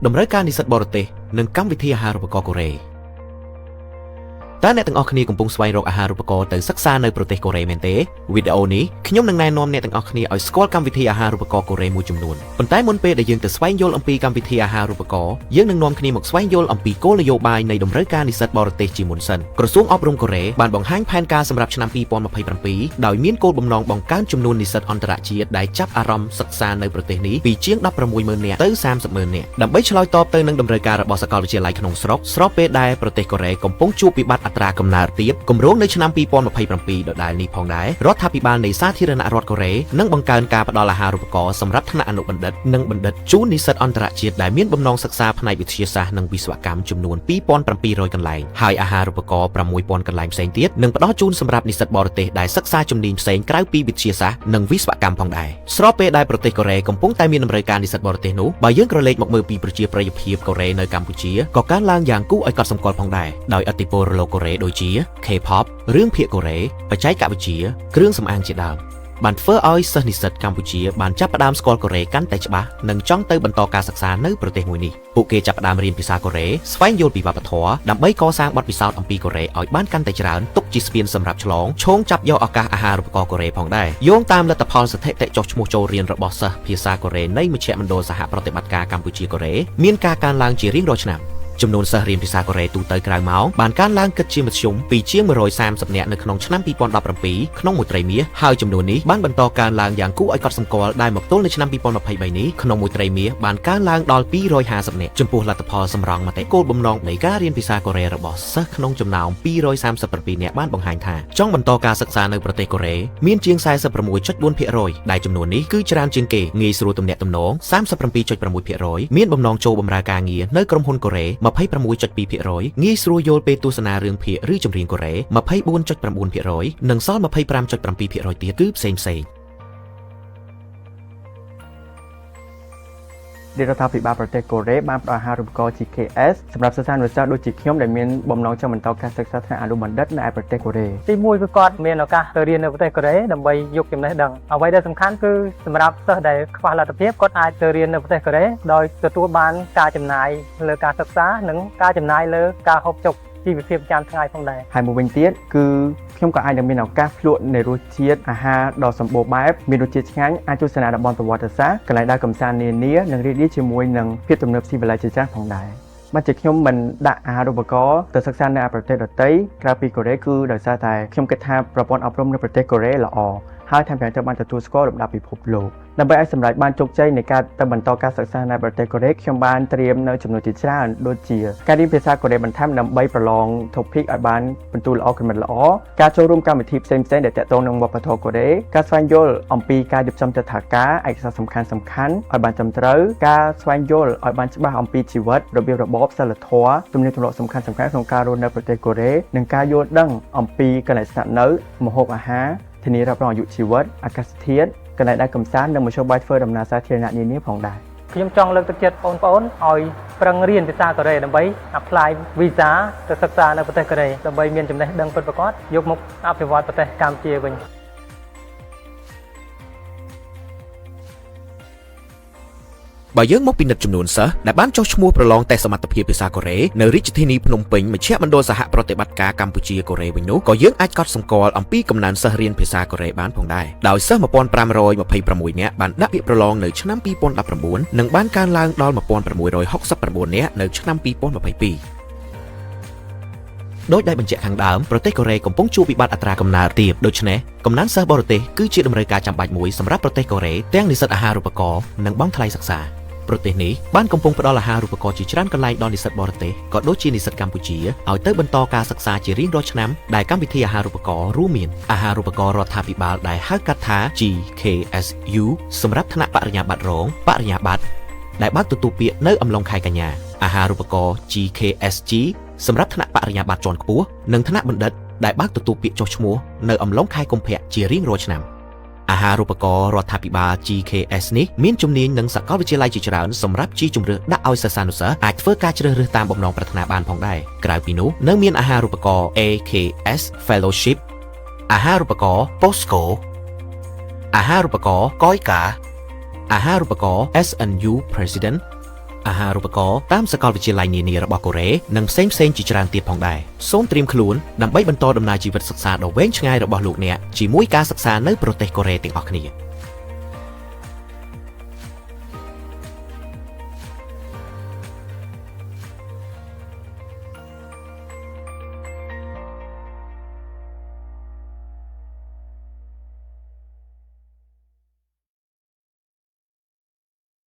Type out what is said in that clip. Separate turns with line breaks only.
តម្រូវការនិស្សិតបរទេសនិងកម្មវិធីអាហារូបករណ៍កូរ៉េតើអ្នកទាំងអស់គ្នាកំពុងស្វែងរកអាហារូបករណ៍ទៅសិក្សានៅប្រទេសកូរ៉េមែនទេវីដេអូនេះខ្ញុំនឹងណែនាំអ្នកទាំងអស់គ្នាឲ្យស្គាល់កម្មវិធីអាហារូបករណ៍កូរ៉េមួយចំនួនប៉ុន្តែមុនពេលដែលយើងទៅស្វែងយល់អំពីកម្មវិធីអាហារូបករណ៍យើងនឹងនាំគ្នាមកស្វែងយល់អំពីគោលនយោបាយនៃតម្រូវការនិស្សិតបរទេសជាមុនសិនក្រសួងអប់រំកូរ៉េបានបង្ហាញផែនការសម្រាប់ឆ្នាំ2027ដោយមានគោលបំណងបង្កើនចំនួននិស្សិតអន្តរជាតិដែលចាប់អារម្មណ៍សិក្សានៅប្រទេសនេះពីជាង 16,000 នាក់ទៅ 30,000 នាក់ដើម្បីឆ្លើយតបទៅនឹងតម្រូវការរបស់សាកលវិទ្យាល័យក្នុងស្រុកស្របពេលដែលប្រទេសកូរ៉េកំពុងជួបវិបត្តិអត្រាកំណើតទាបគម្រោងនៅឆ្នាំ2027ដដែលនេះផងដែររដ្ឋាភិបាលនៃសាធារណរដ្ឋកូរ៉េនឹងបង្កើនការផ្តល់អាហារូបករណ៍សម្រាប់ថ្នាក់អនុបណ្ឌិតនិងបណ្ឌិតជូននិស្សិតអន្តរជាតិដែលមានបំណងសិក្សាផ្នែកវិទ្យាសាស្ត្រនិងវិស្វកម្មចំនួន 2,700 កន្លែងហើយអាហារូបករណ៍ 6,000 កន្លែងផ្សេងទៀតនឹងផ្តល់ជូនសម្រាប់និស្សិតបរទេសដែលសិក្សាជំនាញផ្សេងក្រៅពីវិទ្យាសាស្ត្រនិងវិស្វកម្មផងដែរស្របពេលដែលប្រទេសកូរ៉េកំពុងតែមានតម្រូវការនិស្សិតបរទេសនោះបើយើងក្រឡេកមកមើលពីប្រជាប្រិយភាពកូរ៉េនៅកម្ពុជាក៏កើនឡើងយ៉ាងគួរឲ្យកត់សម្គាល់ផងដែរដោយឥទ្ធិពលរលកកូរ៉េដូចជា K-pop រឿងភាគកូរ៉េបច្ចេកវិទ្យាគ្រឿងសម្អាងជាដើមបានធ្វើឲ្យសិស្សនិស្សិតកម្ពុជាបានចាប់ផ្ដើមស្គាល់កូរ៉េកាន់តែច្បាស់និងចង់ទៅបន្តការសិក្សានៅប្រទេសមួយនេះពួកគេចាប់ផ្ដើមរៀនភាសាកូរ៉េស្វែងយល់ពីវប្បធម៌ដើម្បីកសាងបទពិសោធន៍អំពីកូរ៉េឲ្យបានកាន់តែច្រើនទុកជាស្ពានសម្រាប់ឆ្លងឈោងចាប់យកឱកាសអាហារូបករណ៍កូរ៉េផងដែរយោងតាមលទ្ធផលស្ថិតិចុះឈ្មោះចូលរៀនរបស់សិស្សភាសាកូរ៉េនៃមជ្ឈមណ្ឌលសហប្រតិបត្តិការកម្ពុជាកូរ៉េមានការកើនឡើងជារៀងរាល់ឆ្នាំចំនួនសិស្សរៀនភាសាកូរ៉េទូទៅក្រៅម៉ោងបានកើនឡើងគិតជាមធ្យមពីជាង 130 នាក់នៅក្នុងឆ្នាំ2017ក្នុងមួយត្រីមាសហើយចំនួននេះបានបន្តកើនឡើងយ៉ាងគួរឲ្យកត់សម្គាល់ដែលមកទល់នៅឆ្នាំ2023នេះក្នុងមួយត្រីមាសបានកើនឡើងដល់250នាក់ចំពោះលទ្ធផលសម្រង់មតិគោលបំណងនៃការរៀនភាសាកូរ៉េរបស់សិស្សក្នុងចំណោម237នាក់បានបង្ហាញថាចង់បន្តការសិក្សានៅប្រទេសកូរ៉េមានជាង 46.4% ដែលចំនួននេះគឺច្រើនជាងគេងាយស្រួលទំនាក់ទំនង 37.6% មានបំណងចូលបម្រើការងារនៅក្រុមហ៊ុនកូរ៉េ26.2% ងាយស្រួលយល់ពេលទស្សនារឿងភាគឬចម្រៀងកូរ៉េ 24.9% និងសល់ 25.7% ទៀតគឺផ្សេង
រដ្ឋាភិបាលប្រទេសកូរ៉េបានផ្តល់អាហារូបករណ៍ GKS សម្រាប់សិស្សានុសិស្សដូចជាខ្ញុំដែលមានបំណងចង់បន្តការសិក្សាថ្នាក់អនុបណ្ឌិតនៅឯប្រទេសកូរ៉េទី1គឺគាត់មានឱកាសទៅរៀននៅប្រទេសកូរ៉េដើម្បីយកចំណេះដឹងអ្វីដែលសំខាន់គឺសម្រាប់សិស្សដែលខ្វះលទ្ធភាពគាត់អាចទៅរៀននៅប្រទេសកូរ៉េដោយទទួលបានការចំណាយលើការសិក្សានិងការចំណាយលើការហូបចុកជីវភាពប្រចាំថ្ងៃផងដែរហើយមួយវិញទៀតគឺខ្ញុំក៏អាចនឹងមានឱកាសភ្លក់នៃរសជាតិអាហារដ៏សម្បូរបែបមានរសជាតិឆ្ងាញ់អាចទស្សនាតំបន់ប្រវត្តិសាស្ត្រកន្លែងដើរកម្សាន្តនានានិងរីករាយជាមួយនឹងភាពទំនើបស៊ីវិល័យជាច្រើនផងដែរមកជាខ្ញុំមិនដាក់អាហារូបករណ៍ទៅសិក្សានៅប្រទេសដទៃក្រៅពីកូរ៉េគឺដោយសារតែខ្ញុំគិតថាប្រព័ន្ធអប់រំនៅប្រទេសកូរ៉េល្អហើយថែមទាំងត្រូវបានទទួលស្គាល់លំដាប់ពិភពលោកដើម្បីឲ្យសម្រេចបានជោគជ័យនៃការទៅបន្តការសិក្សានៅប្រទេសកូរ៉េខ្ញុំបានត្រៀមនៅចំណុចជាច្រើនដូចជាការរៀនភាសាកូរ៉េបន្ថែមដើម្បីប្រឡង TOEIC ឲ្យបានពិន្ទុល្អកម្រិតល្អការចូលរួមកម្មវិធីផ្សេងៗដែលទាក់ទងនឹងវប្បធម៌កូរ៉េការស្វែងយល់អំពីការរៀបចំទិដ្ឋាការឯកសារសំខាន់ៗឲ្យបានត្រឹមត្រូវការស្វែងយល់ឲ្យបានច្បាស់អំពីជីវិតរបៀបរបបសិលធម៌ទំនៀមទម្លាប់សំខាន់ៗក្នុងការរស់នៅប្រទេសកូរ៉េនិងការយល់ដឹងអំពីកន្លែងស្នាក់នៅម្ហូបអាហារធានារ៉ាប់រងអាយុជីវិតអាកាសធាតុកន្លែងដើរកម្សាន្តនិងមធ្យោបាយធ្វើដំណើរសាធារណៈនានាផងដែរខ្ញុំចង់លើកទឹកចិត្តបងប្អូនឲ្យប្រឹងរៀនភាសាកូរ៉េដើម្បី apply visa ទៅសិក្សានៅប្រទេសកូរ៉េដើម្បីមានចំណេះដឹងពិតប្រាកដយកមកអភិវឌ្ឍប្រទេសកម្ពុជាវិញ
បើយើងមកពិនិត្យចំនួនសិស្សដែលបានចុះឈ្មោះប្រឡងតេស្តសមត្ថភាពភាសាកូរ៉េនៅរាជធានីភ្នំពេញមជ្ឈមណ្ឌលសហប្រតិបត្តិការកម្ពុជាកូរ៉េវិញនោះក៏យើងអាចកត់សម្គាល់អំពីកំណើនសិស្សរៀនភាសាកូរ៉េបានផងដែរដោយសិស្ស 1526 នាក់បានដាក់ពាក្យប្រឡងនៅឆ្នាំ2019និងបានកើនឡើងដល់ 1669 នាក់នៅឆ្នាំ2022ដោយដែលបញ្ជាក់ខាងដើមប្រទេសកូរ៉េកំពុងជួបវិបត្តិអត្រាកំណើតទាបដូច្នេះកំណើនសិស្សបរទេសគឺជាតម្រូវការចាំបាច់មួយសម្រាប់ប្រទេសកូរ៉េទាំងនិស្សិតអាហារូបករណ៍និងបង់ថ្លៃសិក្សាប្រទេសនេះបានកំពុងផ្ដល់អាហារូបករណ៍ជាច្រើនកន្លែងដល់និស្សិតបរទេសក៏ដូចជានិស្សិតកម្ពុជាឲ្យទៅបន្តការសិក្សាជារៀងរាល់ឆ្នាំដែលកម្មវិធីអាហារូបករណ៍រួមមានអាហារូបករណ៍រដ្ឋាភិបាលដែលហៅកាត់ថា GKSU សម្រាប់ថ្នាក់បរិញ្ញាបត្ររងបរិញ្ញាបត្រដែលបើកទទួលពាក្យនៅអំឡុងខែកញ្ញាអាហារូបករណ៍ GKSG សម្រាប់ថ្នាក់បរិញ្ញាបត្រជាន់ខ្ពស់និងថ្នាក់បណ្ឌិតដែលបើកទទួលពាក្យចុះឈ្មោះនៅអំឡុងខែកុម្ភៈជារៀងរាល់ឆ្នាំអាហារូបករណ៍រដ្ឋាភិបាល GKS នេះមានជំនាញនិងសាកលវិទ្យាល័យជាច្រើនសម្រាប់ជាជម្រើសដាក់ឲ្យសិស្សានុសិស្សអាចធ្វើការជ្រើសរើសតាមបំណងប្រាថ្នាបានផងដែរក្រៅពីនោះនៅមានអាហារូបករណ៍ AKS Fellowship អាហារូបករណ៍ POSCO អាហារូបករណ៍ KOICA អាហារូបករណ៍ SNU President អាហារូបករណ៍តាមសាកលវិទ្យាល័យនានារបស់កូរ៉េនិងផ្សេងៗជាច្រើនទៀតផងដែរសូមត្រៀមខ្លួនដើម្បីបន្តដំណើរជីវិតសិក្សាដ៏វែងឆ្ងាយរបស់លោកអ្នកជាមួយការសិក្សានៅប្រទេសកូរ៉េទាំងអស់គ្នា